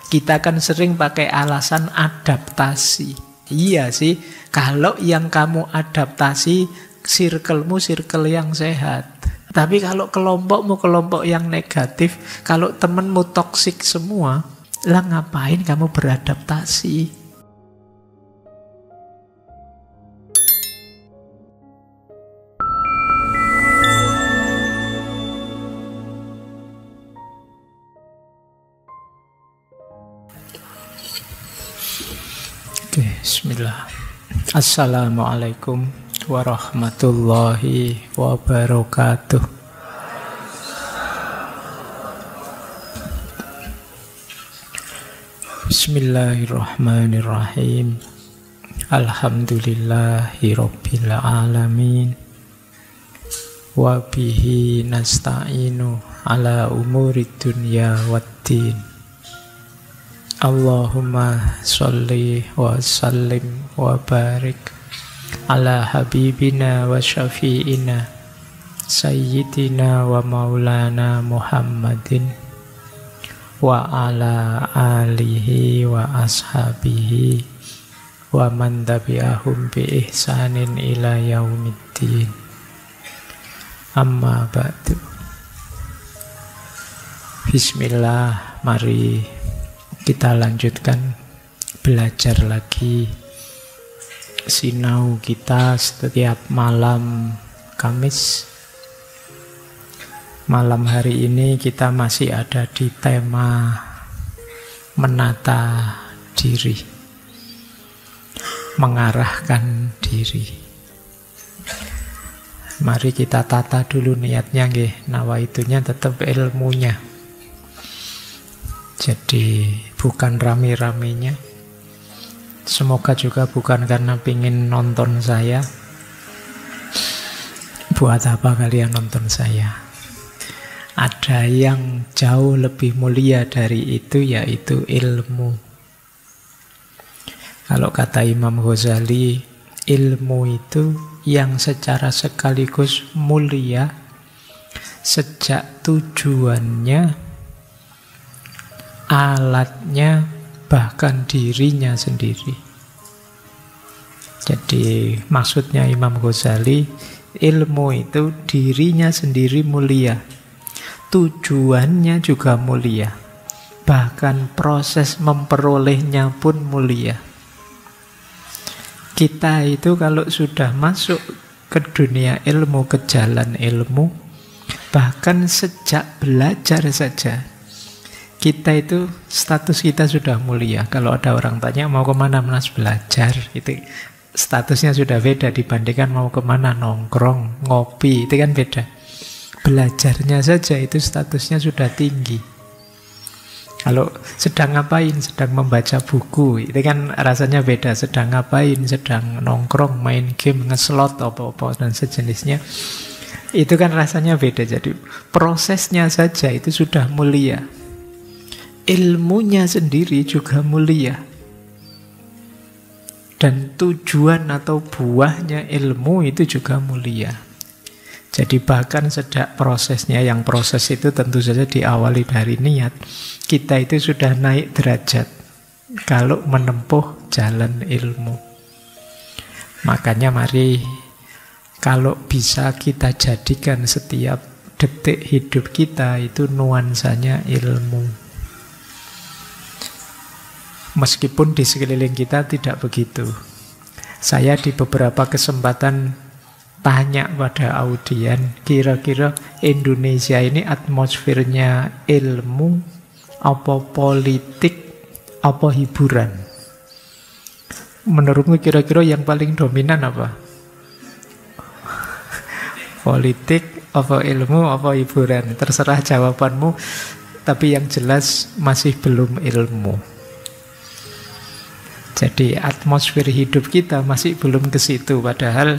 Kita kan sering pakai alasan adaptasi. Iya sih, kalau yang kamu adaptasi, circle-mu circle yang sehat. Tapi kalau kelompokmu kelompok yang negatif, kalau temenmu toksik semua, lah ngapain kamu beradaptasi? Bismillah. Assalamualaikum warahmatullahi wabarakatuh. Bismillahirrahmanirrahim. Alhamdulillahi rabbil alamin. Wa bihi nasta'inu ala umurid dunya waddin. Allahumma sholli wa sallim wa barik ala habibina wa syafi'ina sayyidina wa maulana Muhammadin wa ala alihi wa ashabihi wa man tabi'ahum bi ihsanin ila yaumiddin. Amma ba'du. Bismillah, mari kita lanjutkan belajar lagi sinau kita setiap malam Kamis. Malam hari ini kita masih ada di tema menata diri, mengarahkan diri. Mari kita tata dulu niatnya nggih, nawaitunya tetap ilmunya. Jadi bukan rame-ramenya. Semoga juga bukan karena pingin nonton saya. Buat apa kalian nonton saya? Ada yang jauh lebih mulia dari itu, yaitu ilmu. Kalau kata Imam Ghazali, ilmu itu yang secara sekaligus mulia sejak tujuannya, alatnya, bahkan dirinya sendiri. Jadi maksudnya Imam Ghazali, ilmu itu dirinya sendiri mulia, tujuannya juga mulia, bahkan proses memperolehnya pun mulia. Kita itu kalau sudah masuk ke dunia ilmu, ke jalan ilmu, bahkan sejak belajar saja, kita itu status kita sudah mulia. Kalau ada orang tanya mau kemana Mas belajar, itu statusnya sudah beda dibandingkan mau kemana nongkrong, ngopi, itu kan beda. Belajarnya saja itu statusnya sudah tinggi. Kalau sedang ngapain, sedang membaca buku, itu kan rasanya beda. Sedang ngapain, sedang nongkrong, main game, ngeslot, apa-apa dan sejenisnya, itu kan rasanya beda. Jadi prosesnya saja itu sudah mulia. Ilmunya sendiri juga mulia. Dan tujuan atau buahnya ilmu itu juga mulia. Jadi bahkan sejak prosesnya, yang proses itu tentu saja diawali dari niat, kita itu sudah naik derajat kalau menempuh jalan ilmu. Makanya mari, kalau bisa kita jadikan setiap detik hidup kita itu nuansanya ilmu. Meskipun di sekeliling kita tidak begitu. Saya di beberapa kesempatan tanya pada audien, kira-kira Indonesia ini atmosfernya ilmu, apa politik, apa hiburan? Menurutmu kira-kira yang paling dominan apa? Politik, apa ilmu, apa hiburan? Terserah jawabanmu, tapi yang jelas masih belum ilmu. Jadi atmosfer hidup kita masih belum ke situ. Padahal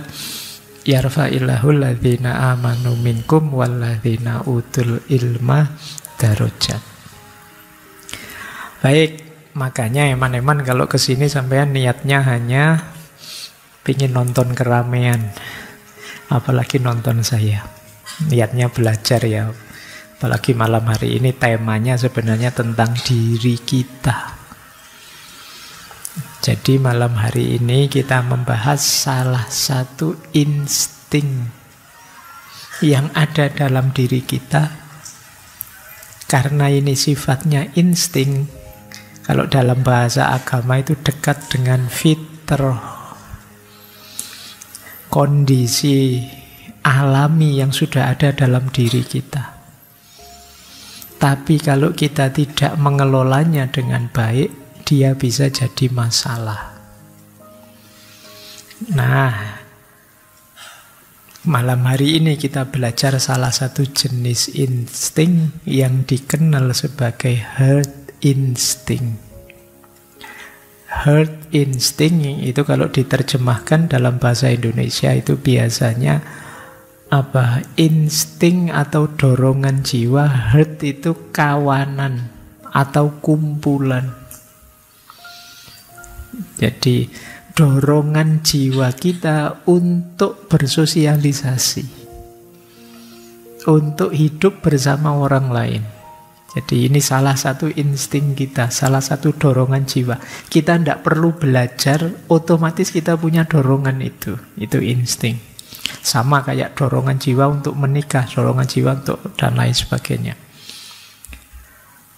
yarfa'illahul ladzina amanu minkum walladzina utul ilma darajat. Baik, makanya eman-eman kalau kesini sampean niatnya hanya pingin nonton keramaian, apalagi nonton saya. Niatnya belajar ya, Apalagi malam hari ini temanya sebenarnya tentang diri kita. Jadi malam hari ini kita membahas salah satu insting yang ada dalam diri kita. Karena ini sifatnya insting, kalau dalam bahasa agama itu dekat dengan fitrah, kondisi alami yang sudah ada dalam diri kita. Tapi kalau kita tidak mengelolanya dengan baik, dia bisa jadi masalah. Nah, malam hari ini kita belajar salah satu jenis insting yang dikenal sebagai herd instinct. Herd instinct itu kalau diterjemahkan dalam bahasa Indonesia itu biasanya insting atau dorongan jiwa. Herd itu kawanan atau kumpulan. Jadi dorongan jiwa kita untuk bersosialisasi, untuk hidup bersama orang lain. Jadi ini salah satu insting kita, salah satu dorongan jiwa. Kita tidak perlu belajar, otomatis kita punya dorongan itu insting. Sama kayak dorongan jiwa untuk menikah, dorongan jiwa untuk dan lain sebagainya.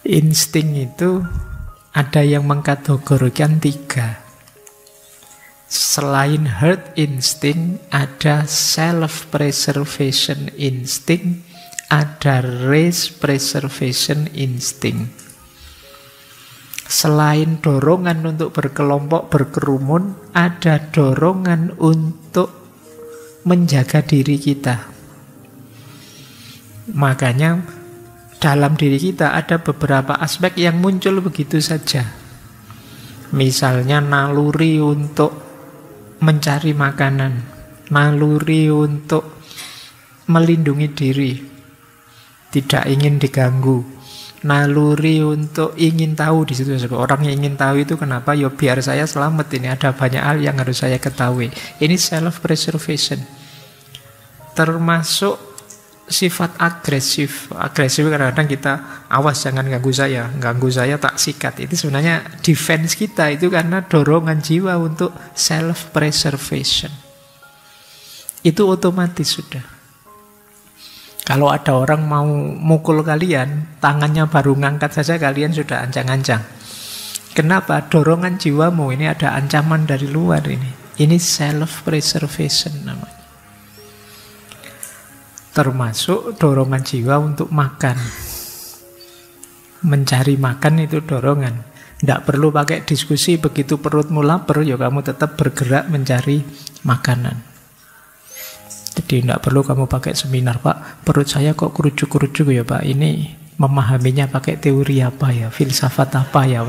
Insting itu ada yang mengkategorikan 3. Selain herd instinct, ada self-preservation instinct, ada race preservation instinct. Selain dorongan untuk berkelompok, berkerumun, ada dorongan untuk menjaga diri kita. Makanya dalam diri kita ada beberapa aspek yang muncul begitu saja. Misalnya naluri untuk mencari makanan, naluri untuk melindungi diri, tidak ingin diganggu, naluri untuk ingin tahu. Di situ orang yang ingin tahu itu kenapa? Ya biar saya selamat, ini ada banyak hal yang harus saya ketahui. Ini self preservation. Termasuk sifat agresif. Agresif kadang-kadang kita awas jangan ganggu saya tak sikat. Itu sebenarnya defense kita, itu karena dorongan jiwa untuk self preservation. Itu otomatis sudah. Kalau ada orang mau mukul kalian, tangannya baru ngangkat saja kalian sudah ancang-ancang. Kenapa? Dorongan jiwamu ini ada ancaman dari luar ini. Ini self-preservation namanya. Termasuk dorongan jiwa untuk makan. Mencari makan itu dorongan. Tidak perlu pakai diskusi, begitu perutmu lapar, ya kamu tetap bergerak mencari makanan. Jadi tidak perlu kamu pakai seminar, Pak, perut saya kok kerucuk-kerucuk ya Pak, ini memahaminya pakai teori apa ya, filsafat apa ya.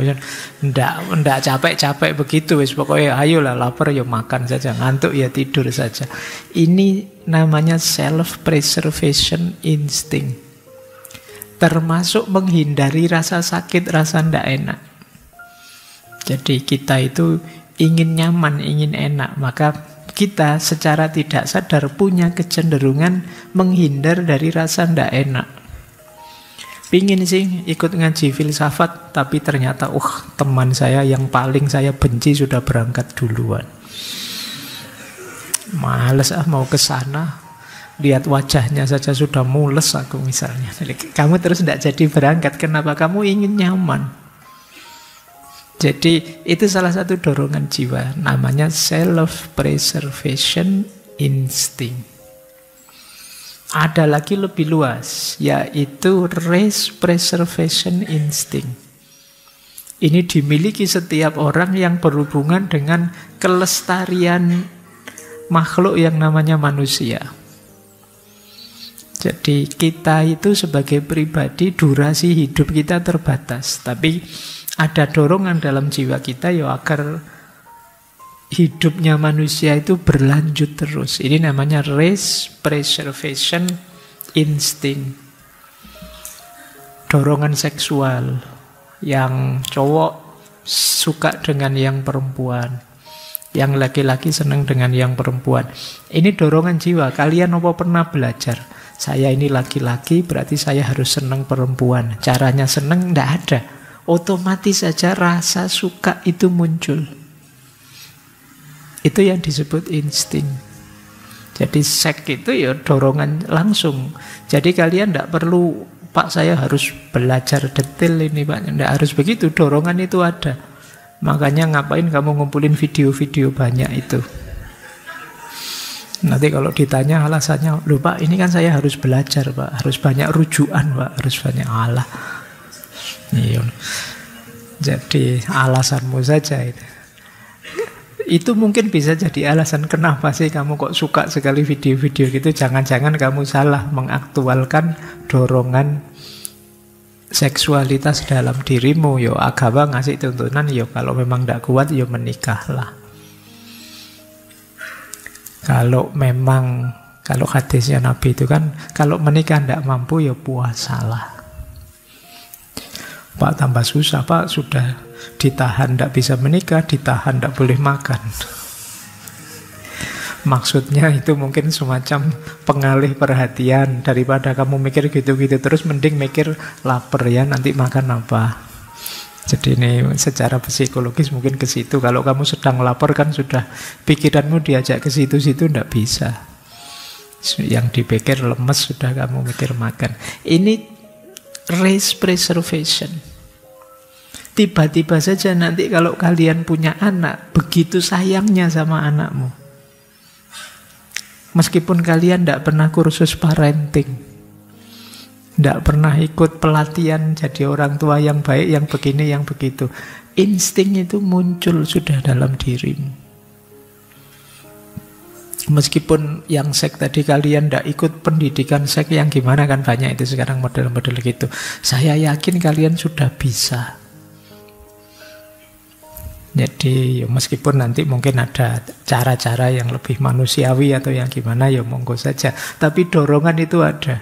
Tidak capek-capek begitu, pokoknya ayolah lapar ya makan saja, ngantuk ya tidur saja. Ini namanya self-preservation instinct. Termasuk menghindari rasa sakit, rasa tidak enak. Jadi kita itu ingin nyaman, ingin enak, maka kita secara tidak sadar punya kecenderungan menghindar dari rasa tidak enak. Pingin sih ikut ngaji filsafat, tapi ternyata teman saya yang paling saya benci sudah berangkat duluan. Males mau ke sana, lihat wajahnya saja sudah mules aku misalnya. Jadi, kamu terus tidak jadi berangkat. Kenapa? Kamu ingin nyaman. Jadi itu salah satu dorongan jiwa, namanya self-preservation instinct. Ada lagi lebih luas, yaitu race preservation instinct. Ini dimiliki setiap orang yang berhubungan dengan kelestarian makhluk yang namanya manusia. Jadi kita itu sebagai pribadi, durasi hidup kita terbatas, tapi ada dorongan dalam jiwa kita agar hidupnya manusia itu berlanjut terus. Ini namanya race preservation instinct. Dorongan seksual, yang cowok suka dengan yang perempuan, yang laki-laki senang dengan yang perempuan. Ini dorongan jiwa. Kalian apa pernah belajar? Saya ini laki-laki, berarti saya harus senang perempuan. Caranya senang tidak ada. Otomatis saja rasa suka itu muncul. Itu yang disebut insting. Jadi seks itu ya dorongan langsung. Jadi kalian tidak perlu, Pak saya harus belajar detail ini Pak. Tidak harus begitu, dorongan itu ada. Makanya ngapain kamu ngumpulin video-video banyak itu. Nanti kalau ditanya alasannya, loh Pak ini kan saya harus belajar Pak. Harus banyak rujukan Pak. Harus banyak Allah. Iya. Jadi alasanmu saja itu. Itu mungkin bisa jadi alasan kenapa sih kamu kok suka sekali video-video gitu. Jangan-jangan kamu salah mengaktualkan dorongan seksualitas dalam dirimu. Yo agama ngasih tuntunan, yo kalau memang tidak kuat yo menikahlah. Kalau memang, kalau hadisnya Nabi itu kan, kalau menikah tidak mampu yo puasalah. Pak tambah susah, Pak sudah ditahan tidak bisa menikah, ditahan tidak boleh makan. Maksudnya itu mungkin semacam pengalih perhatian. Daripada kamu mikir gitu-gitu terus, mending mikir lapar ya, nanti makan apa. Jadi ini secara psikologis mungkin ke situ. Kalau kamu sedang lapar kan sudah pikiranmu diajak ke situ-situ, tidak bisa. Yang dipikir lemes, sudah kamu mikir makan. Ini race preservation. Tiba-tiba saja nanti kalau kalian punya anak, begitu sayangnya sama anakmu. Meskipun kalian tidak pernah kursus parenting, tidak pernah ikut pelatihan jadi orang tua yang baik, yang begini, yang begitu, insting itu muncul sudah dalam dirimu. Meskipun yang seks tadi kalian tidak ikut pendidikan seks yang gimana, kan banyak itu sekarang model-model gitu. Saya yakin kalian sudah bisa. Jadi meskipun nanti mungkin ada cara-cara yang lebih manusiawi atau yang gimana, ya monggo saja. Tapi dorongan itu ada.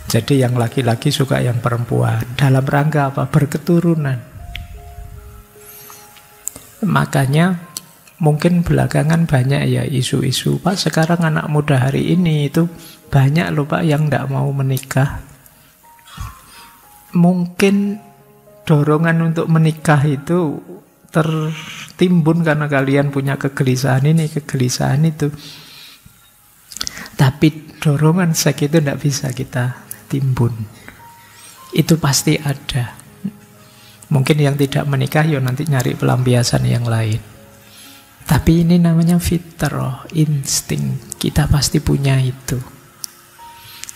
Jadi yang laki-laki suka yang perempuan. Dalam rangka apa? Berketurunan. Makanya mungkin belakangan banyak ya isu-isu, Pak sekarang anak muda hari ini itu banyak loh Pak yang tidak mau menikah. Mungkin dorongan untuk menikah itu tertimbun karena kalian punya kegelisahan ini, kegelisahan itu. Tapi dorongan seks itu tidak bisa kita timbun. Itu pasti ada. Mungkin yang tidak menikah ya nanti nyari pelampiasan yang lain. Tapi ini namanya fitrah, insting. Kita pasti punya itu.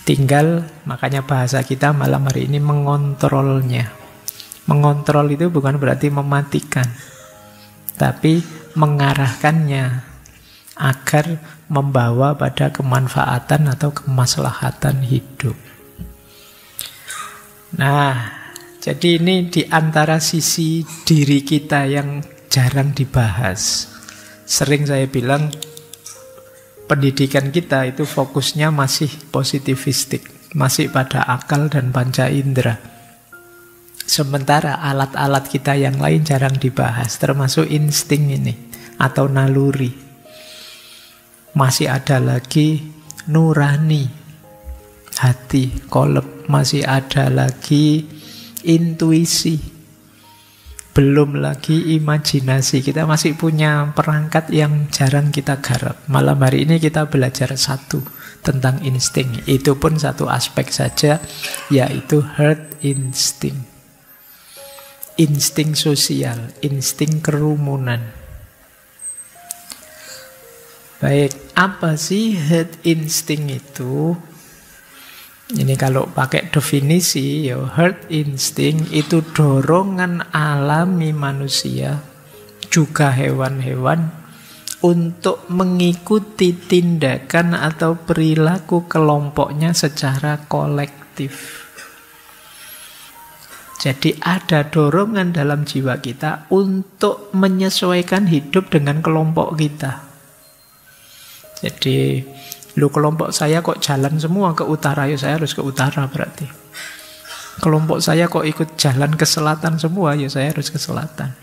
Tinggal, makanya bahasa kita malam hari ini mengontrolnya. Mengontrol itu bukan berarti mematikan, tapi mengarahkannya agar membawa pada kemanfaatan atau kemaslahatan hidup. Nah, jadi ini di antara sisi diri kita yang jarang dibahas. Sering saya bilang pendidikan kita itu fokusnya masih positivistik, masih pada akal dan panca indera. Sementara alat-alat kita yang lain jarang dibahas, termasuk insting ini atau naluri. Masih ada lagi nurani, hati, kolab, masih ada lagi intuisi. Belum lagi imajinasi. Kita masih punya perangkat yang jarang kita garap. Malam hari ini kita belajar satu tentang insting. Itu pun satu aspek saja, yaitu herd instinct. Insting sosial, insting kerumunan. Baik, apa sih herd instinct itu? Ini kalau pakai definisi, ya, herd instinct itu dorongan alami manusia, juga hewan-hewan, untuk mengikuti tindakan atau perilaku kelompoknya secara kolektif. Jadi ada dorongan dalam jiwa kita untuk menyesuaikan hidup dengan kelompok kita. Jadi kelompok saya kok jalan semua ke utara, ya saya harus ke utara berarti. Kelompok saya kok ikut jalan ke selatan semua, ya saya harus ke selatan.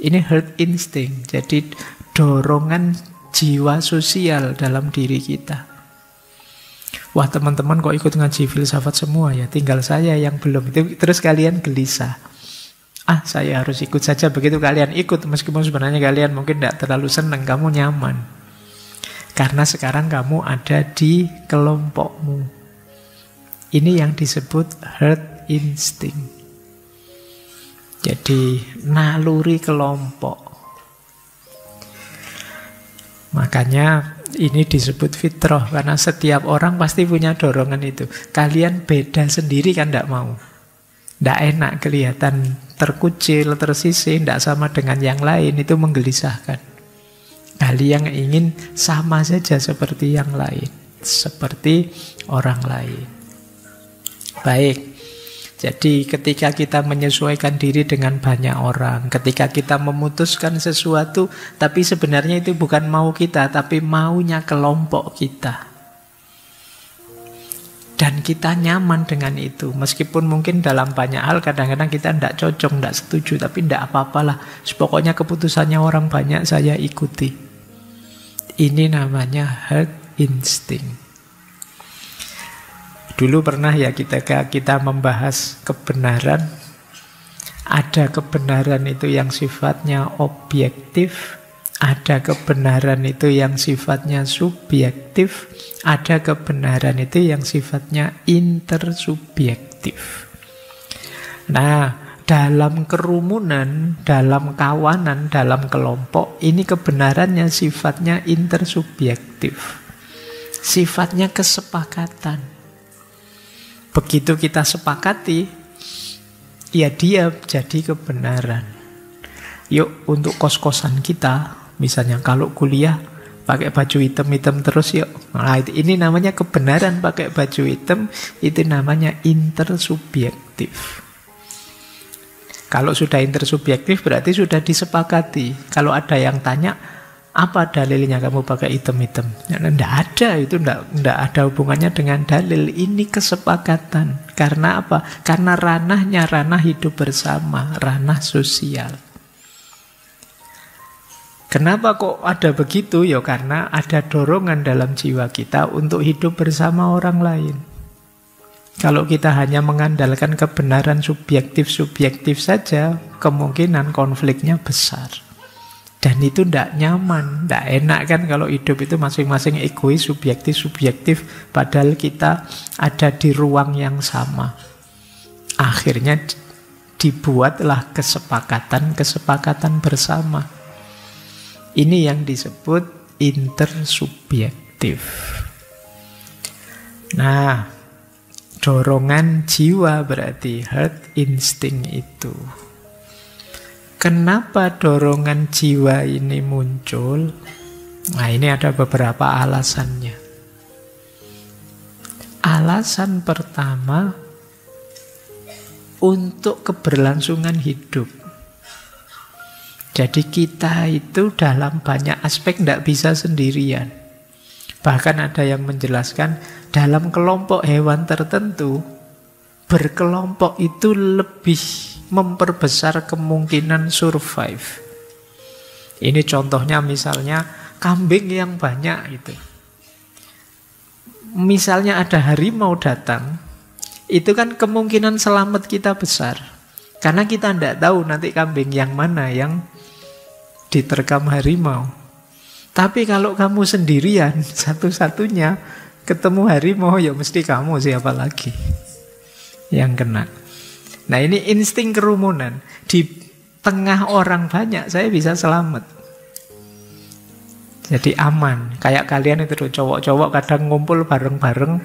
Ini herd instinct, jadi dorongan jiwa sosial dalam diri kita. Wah, teman-teman kok ikut ngaji filsafat semua ya, tinggal saya yang belum. Itu terus kalian gelisah. Saya harus ikut saja. Begitu kalian ikut, meskipun sebenarnya kalian mungkin tidak terlalu senang, kamu nyaman. Karena sekarang kamu ada di kelompokmu. Ini yang disebut herd instinct. Jadi naluri kelompok. Makanya ini disebut fitrah, karena setiap orang pasti punya dorongan itu. Kalian beda sendiri kan tidak mau. Tidak enak kelihatan terkucil, tersisih, tidak sama dengan yang lain. Itu menggelisahkan. Kalian ingin sama saja seperti yang lain. Seperti orang lain. Baik. Jadi ketika kita menyesuaikan diri dengan banyak orang, ketika kita memutuskan sesuatu, tapi sebenarnya itu bukan mau kita, tapi maunya kelompok kita. Dan kita nyaman dengan itu, meskipun mungkin dalam banyak hal kadang-kadang kita tidak cocok, tidak setuju, tapi tidak apa-apalah. Pokoknya keputusannya orang banyak saya ikuti. Ini namanya herd instinct. Dulu pernah ya kita membahas kebenaran. Ada kebenaran itu yang sifatnya objektif, ada kebenaran itu yang sifatnya subjektif, ada kebenaran itu yang sifatnya intersubjektif. Nah, dalam kerumunan, dalam kawanan, dalam kelompok, ini kebenarannya sifatnya intersubjektif. Sifatnya kesepakatan. Begitu kita sepakati, ya dia jadi kebenaran. Yuk, untuk kos-kosan kita, misalnya kalau kuliah pakai baju hitam-hitam terus yuk. Nah, ini namanya kebenaran pakai baju hitam, itu namanya intersubjektif. Kalau sudah intersubjektif berarti sudah disepakati. Kalau ada yang tanya, apa dalilnya kamu pakai hitam-hitam? Tidak ada, itu tidak ada hubungannya dengan dalil. Ini kesepakatan. Karena apa? Karena ranahnya ranah hidup bersama, ranah sosial. Kenapa kok ada begitu? Ya karena ada dorongan dalam jiwa kita untuk hidup bersama orang lain. Kalau kita hanya mengandalkan kebenaran subjektif-subjektif saja, kemungkinan konfliknya besar. Dan itu tidak nyaman, tidak enak kan kalau hidup itu masing-masing egois, subjektif-subjektif, padahal kita ada di ruang yang sama. Akhirnya dibuatlah kesepakatan bersama. Ini yang disebut intersubjektif. Nah, dorongan jiwa berarti herd instinct itu. Kenapa dorongan jiwa ini muncul? Nah, ini ada beberapa alasannya. Alasan pertama, untuk keberlangsungan hidup. Jadi kita itu dalam banyak aspek tidak bisa sendirian. Bahkan ada yang menjelaskan, dalam kelompok hewan tertentu, berkelompok itu lebih memperbesar kemungkinan survive. Ini contohnya misalnya kambing yang banyak itu. Misalnya ada harimau datang, itu kan kemungkinan selamat kita besar. Karena kita tidak tahu nanti kambing yang mana yang diterkam harimau. Tapi kalau kamu sendirian, satu-satunya ketemu harimau, ya mesti kamu, siapa lagi yang kena. Nah, ini insting kerumunan. Di tengah orang banyak saya bisa selamat. Jadi aman. Kayak kalian itu cowok-cowok kadang ngumpul bareng-bareng,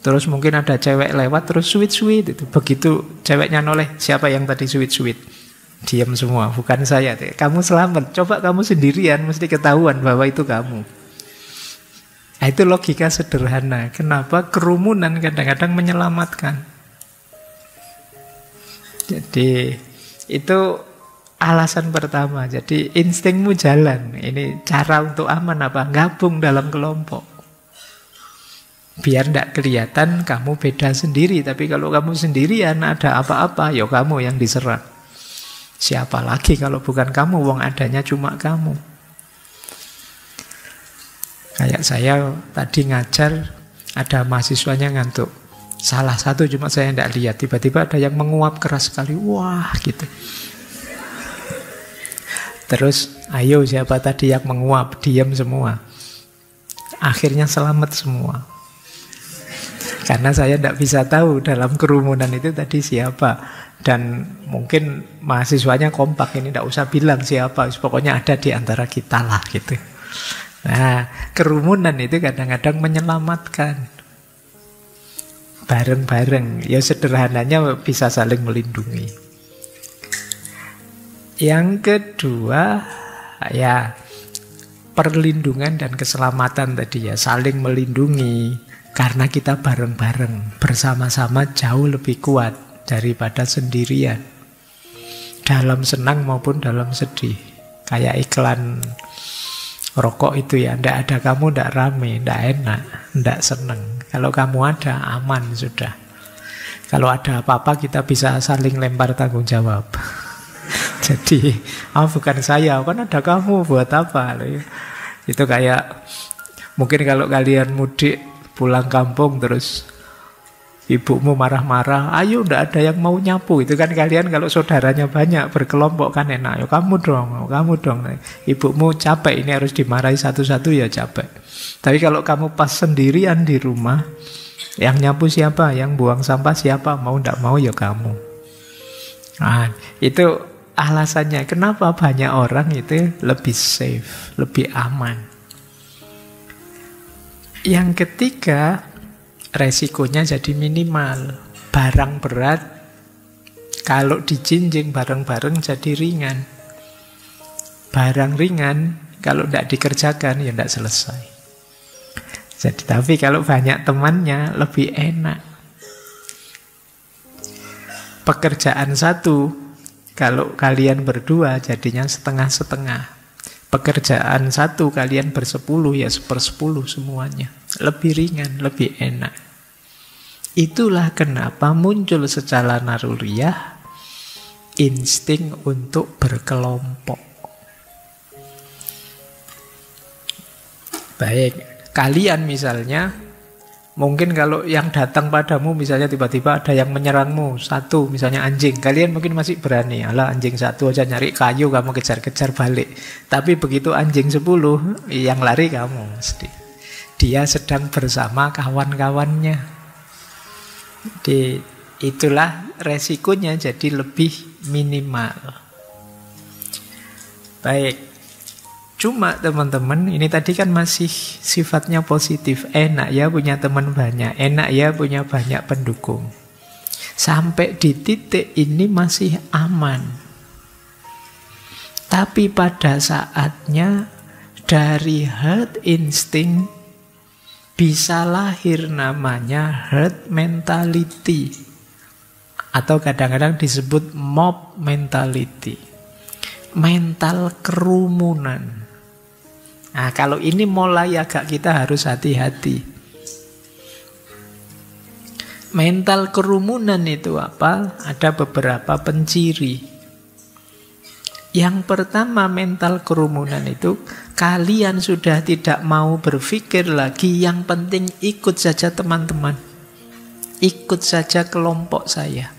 terus mungkin ada cewek lewat terus sweet-sweet itu. Begitu ceweknya noleh, siapa yang tadi sweet-sweet? Diam semua, bukan saya. Kamu selamat. Coba kamu sendirian mesti ketahuan bahwa itu kamu. Nah, itu logika sederhana. Kenapa kerumunan kadang-kadang menyelamatkan? Jadi itu alasan pertama. Jadi instingmu jalan. Ini cara untuk aman apa? Gabung dalam kelompok. Biar tidak kelihatan kamu beda sendiri. Tapi kalau kamu sendirian ada apa-apa, ya kamu yang diserang. Siapa lagi kalau bukan kamu? Wong adanya cuma kamu. Kayak saya tadi ngajar, Ada mahasiswanya ngantuk. Salah satu cuma saya tidak lihat. Tiba-tiba ada yang menguap keras sekali. Wah gitu. Terus, ayo siapa tadi yang menguap? Diam semua. Akhirnya selamat semua. Karena saya tidak bisa tahu dalam kerumunan itu tadi siapa. Dan mungkin mahasiswanya kompak, ini tidak usah bilang siapa, pokoknya ada di antara kita lah gitu. Nah, kerumunan itu kadang-kadang menyelamatkan. Bareng-bareng, ya sederhananya bisa saling melindungi. Yang kedua, ya perlindungan dan keselamatan tadi ya, saling melindungi. Karena kita bareng-bareng, bersama-sama jauh lebih kuat daripada sendirian. Dalam senang maupun dalam sedih. Kayak iklan rokok itu ya, ndak ada kamu ndak rame, ndak enak, ndak seneng. Kalau kamu ada, aman sudah. Kalau ada apa-apa kita bisa saling lempar tanggung jawab. Jadi, bukan saya, kan ada kamu, buat apa? Itu kayak, mungkin kalau kalian mudik, pulang kampung terus ibumu marah-marah, ayo ndak ada yang mau nyapu. Itu kan kalian kalau saudaranya banyak berkelompok kan enak. Yo kamu dong. Ibumu capek ini harus dimarahi satu-satu ya capek. Tapi kalau kamu pas sendirian di rumah, yang nyapu siapa? Yang buang sampah siapa? Mau ndak mau ya kamu. Nah, itu alasannya kenapa banyak orang itu lebih safe, lebih aman. Yang ketiga, resikonya jadi minimal. Barang berat kalau dijinjing bareng-bareng jadi ringan. Barang ringan kalau tidak dikerjakan ya tidak selesai. Jadi tapi kalau banyak temannya lebih enak. Pekerjaan satu kalau kalian berdua jadinya setengah-setengah. Pekerjaan satu kalian bersepuluh ya 1/10 semuanya. Lebih ringan, lebih enak. Itulah kenapa muncul secara naluriah insting untuk berkelompok. Baik, kalian misalnya, mungkin kalau yang datang padamu misalnya tiba-tiba ada yang menyerangmu, satu misalnya anjing, kalian mungkin masih berani, alah anjing satu aja nyari kayu kamu kejar-kejar balik. Tapi begitu anjing 10, yang lari kamu mesti. Dia sedang bersama kawan-kawannya. Itulah resikonya jadi lebih minimal. Baik. Cuma teman-teman, ini tadi kan masih sifatnya positif. Enak ya punya teman banyak, enak ya punya banyak pendukung. Sampai di titik ini masih aman. Tapi pada saatnya dari herd instinct bisa lahir namanya herd mentality. Atau kadang-kadang disebut mob mentality. Mental kerumunan. Nah, kalau ini mulai agak kita harus hati-hati. Mental kerumunan itu apa? Ada beberapa penciri. Yang pertama, mental kerumunan itu kalian sudah tidak mau berpikir lagi, yang penting ikut saja teman-teman. Ikut saja kelompok saya.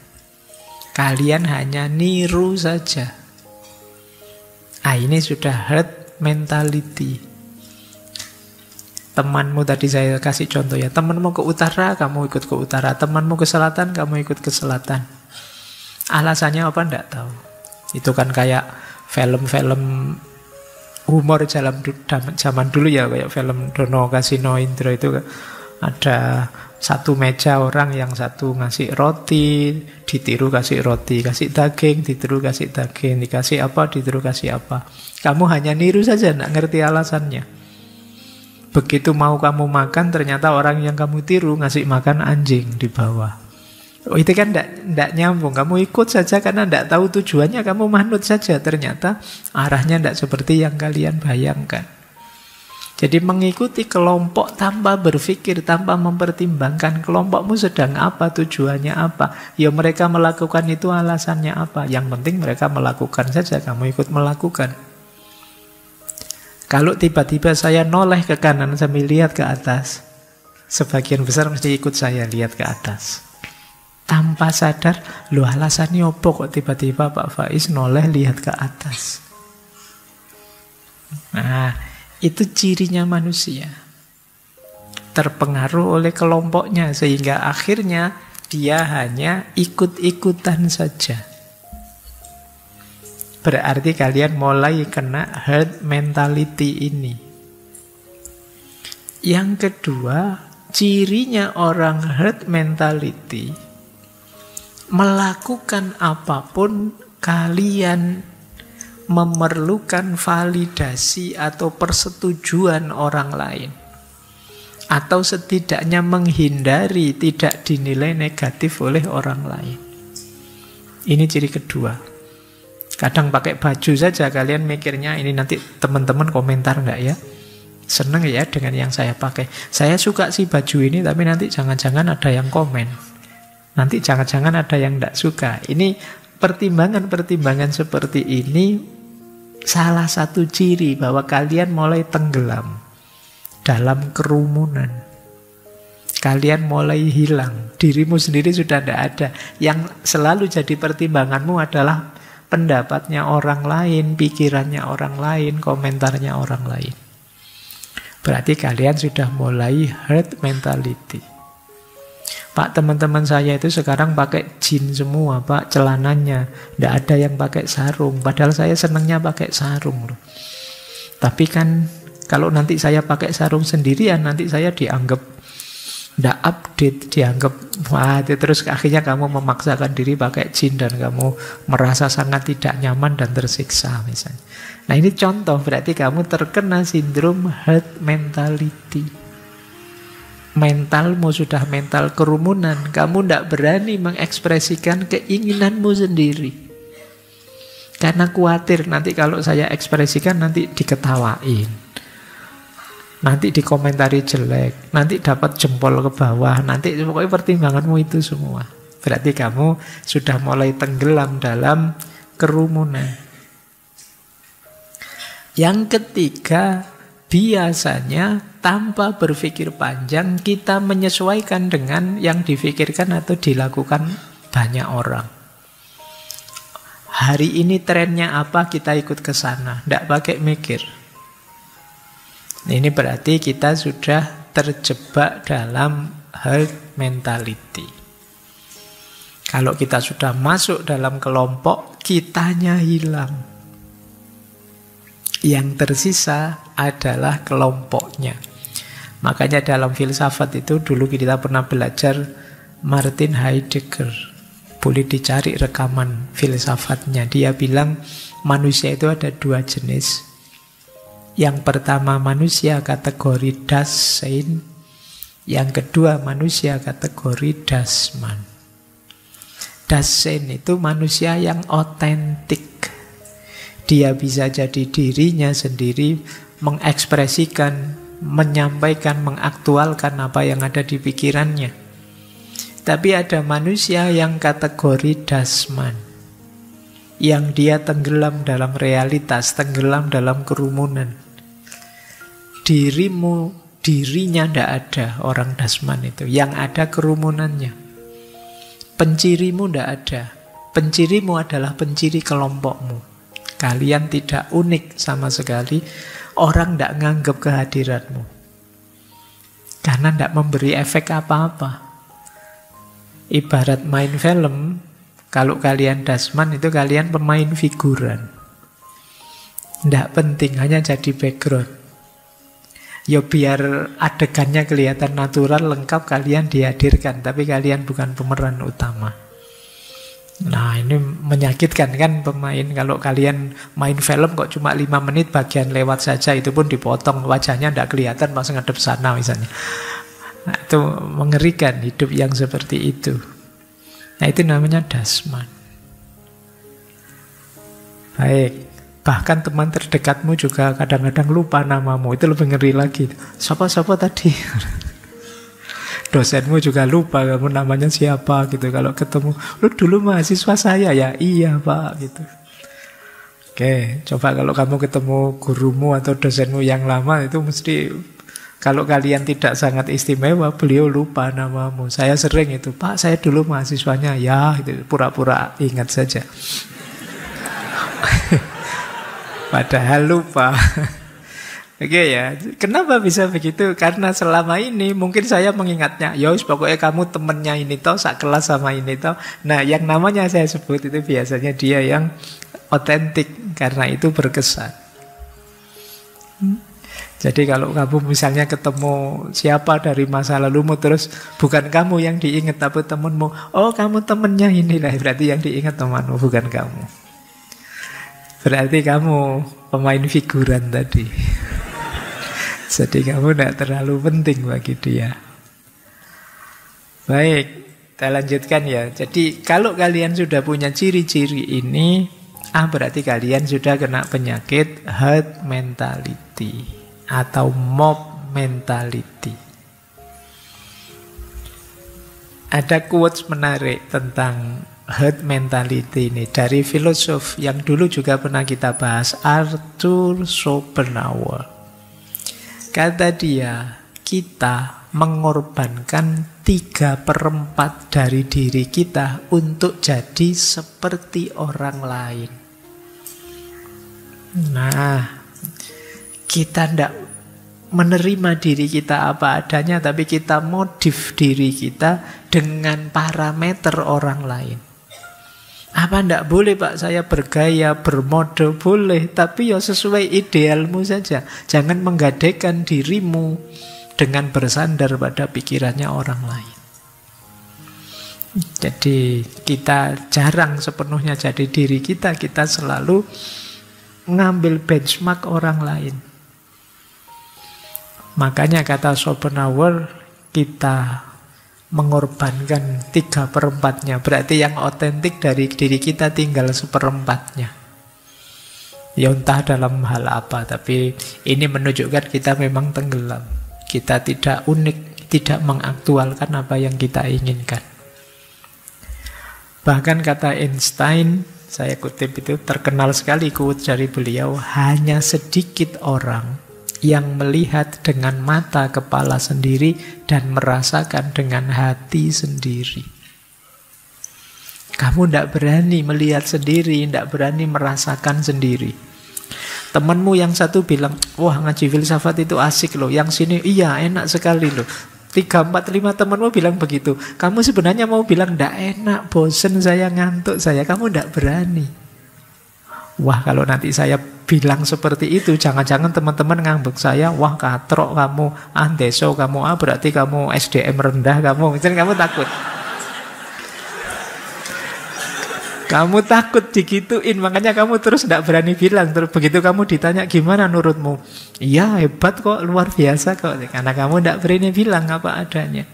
Kalian hanya niru saja. Ini sudah herd mentality. Temanmu tadi saya kasih contoh ya, temanmu ke utara, kamu ikut ke utara. Temanmu ke selatan, kamu ikut ke selatan. Alasannya apa? Enggak tahu. Itu kan kayak film-film humor zaman dulu ya, kayak film Dono Kasino Indro itu ada satu meja orang, yang satu ngasih roti, ditiru kasih roti, kasih daging, ditiru kasih daging, dikasih apa, ditiru kasih apa. Kamu hanya niru saja, tidak ngerti alasannya. Begitu mau kamu makan, ternyata orang yang kamu tiru ngasih makan anjing di bawah. Itu kan tidak nyambung. Kamu ikut saja karena tidak tahu tujuannya, kamu manut saja. Ternyata arahnya tidak seperti yang kalian bayangkan. Jadi mengikuti kelompok tanpa berpikir, tanpa mempertimbangkan kelompokmu sedang apa, tujuannya apa. Ya mereka melakukan itu alasannya apa. Yang penting mereka melakukan saja, kamu ikut melakukan. Kalau tiba-tiba saya noleh ke kanan sambil lihat ke atas, Sebagian besar mesti ikut saya lihat ke atas. Tanpa sadar, loh alasannya apa kok tiba-tiba Pak Faiz noleh lihat ke atas. Nah, itu cirinya manusia. Terpengaruh oleh kelompoknya sehingga akhirnya dia hanya ikut-ikutan saja. Berarti kalian mulai kena herd mentality ini. Yang kedua, cirinya orang herd mentality, melakukan apapun kalian memerlukan validasi atau persetujuan orang lain. Atau setidaknya menghindari tidak dinilai negatif oleh orang lain. Ini ciri kedua. Kadang pakai baju saja kalian mikirnya ini nanti teman-teman komentar enggak ya? Seneng ya dengan yang saya pakai. Saya suka sih baju ini tapi nanti jangan-jangan ada yang komen. Nanti jangan-jangan ada yang enggak suka. Ini pertimbangan-pertimbangan seperti ini salah satu ciri bahwa kalian mulai tenggelam dalam kerumunan. Kalian mulai hilang. Dirimu sendiri sudah tidak ada. Yang selalu jadi pertimbanganmu adalah pendapatnya orang lain, pikirannya orang lain, komentarnya orang lain. Berarti kalian sudah mulai herd mentality. Pak, teman-teman saya itu sekarang pakai jeans semua, Pak, celananya. Tidak ada yang pakai sarung. Padahal saya senangnya pakai sarung loh. Tapi kan kalau nanti saya pakai sarung sendirian, nanti saya dianggap tidak update, dianggap wah, terus akhirnya kamu memaksakan diri pakai jeans dan kamu merasa sangat tidak nyaman dan tersiksa misalnya. Nah ini contoh, berarti kamu terkena sindrom herd mentality. Mentalmu sudah mental kerumunan, kamu tidak berani mengekspresikan keinginanmu sendiri. Karena khawatir nanti kalau saya ekspresikan nanti diketawain. Nanti dikomentari jelek, nanti dapat jempol ke bawah, nanti pokoknya pertimbanganmu itu semua. Berarti kamu sudah mulai tenggelam dalam kerumunan. Yang ketiga, biasanya tanpa berpikir panjang kita menyesuaikan dengan yang difikirkan atau dilakukan banyak orang. Hari ini trennya apa, kita ikut ke sana, tidak pakai mikir. Ini berarti kita sudah terjebak dalam herd mentality. Kalau kita sudah masuk dalam kelompok, kitanya hilang. Yang tersisa adalah kelompoknya. Makanya dalam filsafat itu dulu kita pernah belajar Martin Heidegger. Boleh dicari rekaman filsafatnya. Dia bilang manusia itu ada dua jenis. Yang pertama manusia kategori Dasein, yang kedua manusia kategori Dasman. Dasein itu manusia yang otentik. Dia bisa jadi dirinya sendiri, mengekspresikan, menyampaikan, mengaktualkan apa yang ada di pikirannya. Tapi ada manusia yang kategori Dasman, yang dia tenggelam dalam realitas, tenggelam dalam kerumunan. Dirinya tidak ada orang Dasman itu. Yang ada kerumunannya. Pencirimu tidak ada. Pencirimu adalah penciri kelompokmu. Kalian tidak unik sama sekali. Orang tidak nganggap kehadiranmu. Karena tidak memberi efek apa-apa. Ibarat main film, kalau kalian Dasman itu kalian pemain figuran. Tidak penting, hanya jadi background. Ya biar adegannya kelihatan natural, lengkap, kalian dihadirkan. Tapi kalian bukan pemeran utama. Nah ini menyakitkan kan pemain. Kalau kalian main film kok cuma 5 menit bagian lewat saja, itu pun dipotong, wajahnya tidak kelihatan pas ngadep sana misalnya. Nah, itu mengerikan hidup yang seperti itu. Nah itu namanya Dasman. Baik. Bahkan teman terdekatmu juga kadang-kadang lupa namamu. Itu lebih ngeri lagi. Siapa tadi? Dosenmu juga lupa kamu namanya siapa gitu. Kalau ketemu, lu dulu mahasiswa saya ya? Iya Pak gitu. Oke, coba kalau kamu ketemu gurumu atau dosenmu yang lama, itu mesti Kalau kalian tidak sangat istimewa, beliau lupa namamu. Saya sering itu, Pak, saya dulu mahasiswanya. Ya, itu pura-pura ingat saja. Padahal lupa. Oke ya, kenapa bisa begitu? Karena selama ini mungkin saya mengingatnya, yos pokoknya kamu temennya ini toh, sak kelas sama ini toh. Nah, yang namanya saya sebut itu biasanya dia yang otentik, karena itu berkesan. Jadi kalau kamu misalnya ketemu siapa dari masa lalumu, terus bukan kamu yang diingat tapi temenmu, oh kamu temennya inilah, berarti yang diingat temanmu bukan kamu. Berarti kamu pemain figuran tadi. Jadi kamu tidak terlalu penting bagi dia. Baik, kita lanjutkan ya. Jadi kalau kalian sudah punya ciri-ciri ini, berarti kalian sudah kena penyakit herd mentality atau mob mentality. Ada quotes menarik tentang herd mentality ini dari filosof yang dulu juga pernah kita bahas, Arthur Schopenhauer. Kata dia, kita mengorbankan 3/4 dari diri kita untuk jadi seperti orang lain. Nah, kita tidak menerima diri kita apa adanya, tapi kita modif diri kita dengan parameter orang lain. Apa ndak boleh Pak saya bergaya, bermode? Boleh, tapi ya sesuai idealmu saja. Jangan menggadaikan dirimu dengan bersandar pada pikirannya orang lain. Jadi kita jarang sepenuhnya jadi diri kita. Kita selalu ngambil benchmark orang lain. Makanya kata Schopenhauer, kita mengorbankan 3/4-nya. Berarti yang otentik dari diri kita tinggal 1/4-nya. Ya entah dalam hal apa, tapi ini menunjukkan kita memang tenggelam. Kita tidak unik, tidak mengaktualkan apa yang kita inginkan. Bahkan kata Einstein, saya kutip itu, terkenal sekali quote dari beliau, hanya sedikit orang yang melihat dengan mata kepala sendiri dan merasakan dengan hati sendiri. Kamu tidak berani melihat sendiri, tidak berani merasakan sendiri. Temanmu yang satu bilang, wah ngaji filsafat itu asik loh. Yang sini, iya enak sekali loh. 3, 4, 5 temanmu bilang begitu. Kamu sebenarnya mau bilang, tidak enak, bosen saya, ngantuk saya. Kamu tidak berani. Wah kalau nanti saya bilang seperti itu, jangan-jangan teman-teman ngambek saya, wah katrok kamu, deso kamu, berarti kamu SDM rendah kamu, misalnya kamu takut. Kamu takut digituin, makanya kamu terus tidak berani bilang. Terus begitu kamu ditanya gimana menurutmu, iya hebat kok, luar biasa kok, karena kamu tidak berani bilang apa adanya.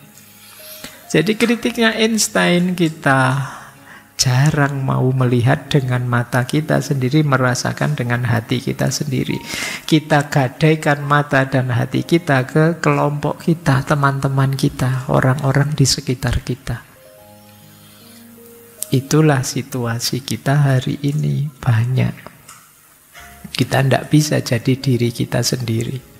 Jadi kritiknya Einstein, kita jarang mau melihat dengan mata kita sendiri, merasakan dengan hati kita sendiri. Kita gadaikan mata dan hati kita ke kelompok kita, teman-teman kita, orang-orang di sekitar kita. Itulah situasi kita hari ini, banyak. Kita tidak bisa jadi diri kita sendiri.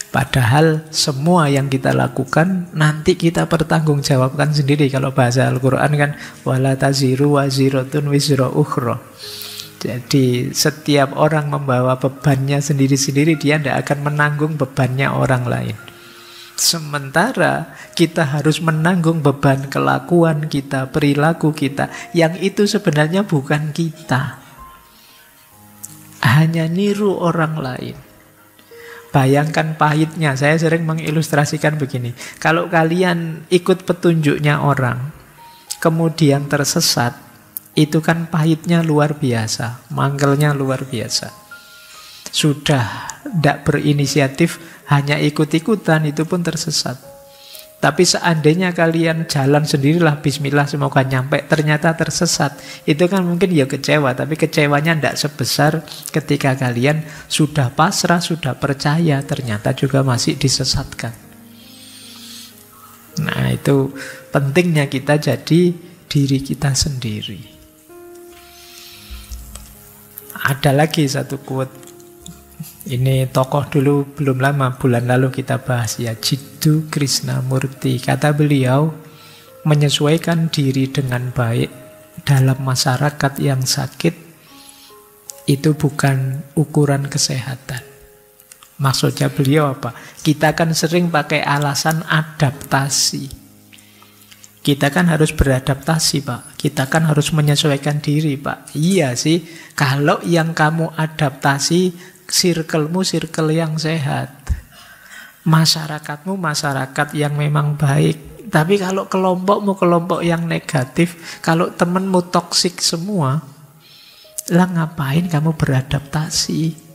Padahal semua yang kita lakukan nanti kita pertanggungjawabkan sendiri. Kalau bahasa Al-Quran kan wala taziru waziratun wizra ukhra. Jadi setiap orang membawa bebannya sendiri-sendiri, dia tidak akan menanggung bebannya orang lain. Sementara kita harus menanggung beban kelakuan kita, perilaku kita, yang itu sebenarnya bukan kita, hanya niru orang lain. Bayangkan pahitnya, saya sering mengilustrasikan begini. Kalau kalian ikut petunjuknya orang, kemudian tersesat, itu kan pahitnya luar biasa, mangkelnya luar biasa. Sudah tidak berinisiatif, hanya ikut-ikutan, itu pun tersesat. Tapi seandainya kalian jalan sendirilah, bismillah semoga nyampe, ternyata tersesat, itu kan mungkin ya kecewa, tapi kecewanya tidak sebesar ketika kalian sudah pasrah, sudah percaya, ternyata juga masih disesatkan. Nah itu pentingnya kita jadi diri kita sendiri. Ada lagi satu quote Ini tokoh dulu belum lama, bulan lalu kita bahas ya, Jiddu Krishnamurti. Kata beliau, menyesuaikan diri dengan baik dalam masyarakat yang sakit itu bukan ukuran kesehatan. Maksudnya beliau apa? Kita kan sering pakai alasan adaptasi. Kita kan harus beradaptasi, Pak. Kita kan harus menyesuaikan diri, Pak. Iya sih, kalau yang kamu adaptasi circle-mu circle yang sehat. Masyarakatmu masyarakat yang memang baik. Tapi kalau kelompokmu kelompok yang negatif, kalau temenmu toksik semua, lah ngapain kamu beradaptasi?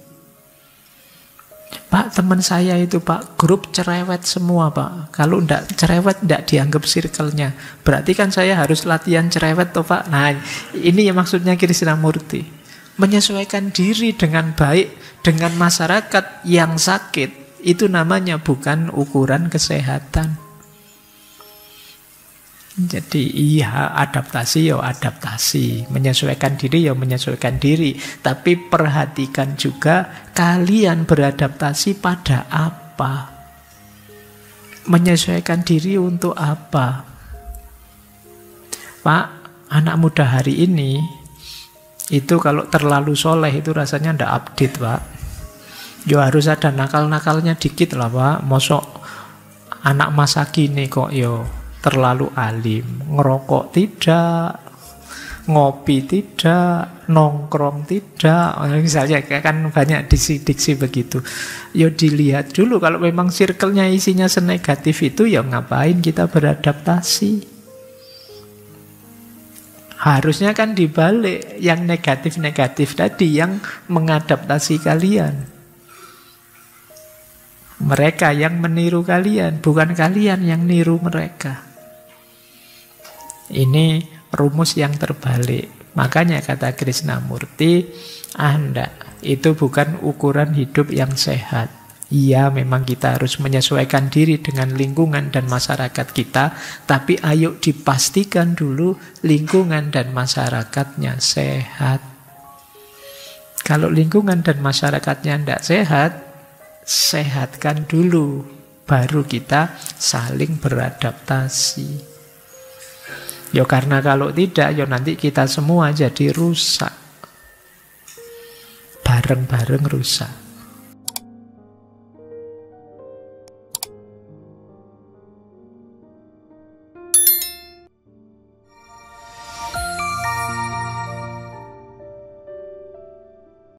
Pak, teman saya itu Pak, grup cerewet semua Pak. Kalau enggak cerewet, enggak dianggap circle-nya. Berarti kan saya harus latihan cerewet toh Pak. Nah, ini yang maksudnya Krishnamurti. Menyesuaikan diri dengan baik dengan masyarakat yang sakit, itu namanya bukan ukuran kesehatan. Jadi iya, adaptasi ya adaptasi, menyesuaikan diri ya menyesuaikan diri. Tapi perhatikan juga kalian beradaptasi pada apa? Menyesuaikan diri untuk apa? Pak, anak muda hari ini itu kalau terlalu soleh itu rasanya ndak update, Pak. Yo harus ada nakal-nakalnya dikit lah, Pak. Mosok anak masa kini kok yo terlalu alim, ngerokok tidak, ngopi tidak, nongkrong tidak. Misalnya kan banyak diksi-diksi begitu. Yo dilihat dulu kalau memang circle-nya isinya senegatif itu, ya ngapain kita beradaptasi? Harusnya kan dibalik, yang negatif-negatif tadi yang mengadaptasi kalian. Mereka yang meniru kalian, bukan kalian yang niru mereka. Ini rumus yang terbalik. Makanya kata Krishnamurti, enggak, itu bukan ukuran hidup yang sehat. Iya, memang kita harus menyesuaikan diri dengan lingkungan dan masyarakat kita, tapi ayo dipastikan dulu lingkungan dan masyarakatnya sehat. Kalau lingkungan dan masyarakatnya tidak sehat, sehatkan dulu, baru kita saling beradaptasi. Ya karena kalau tidak, ya nanti kita semua jadi rusak. Bareng-bareng rusak.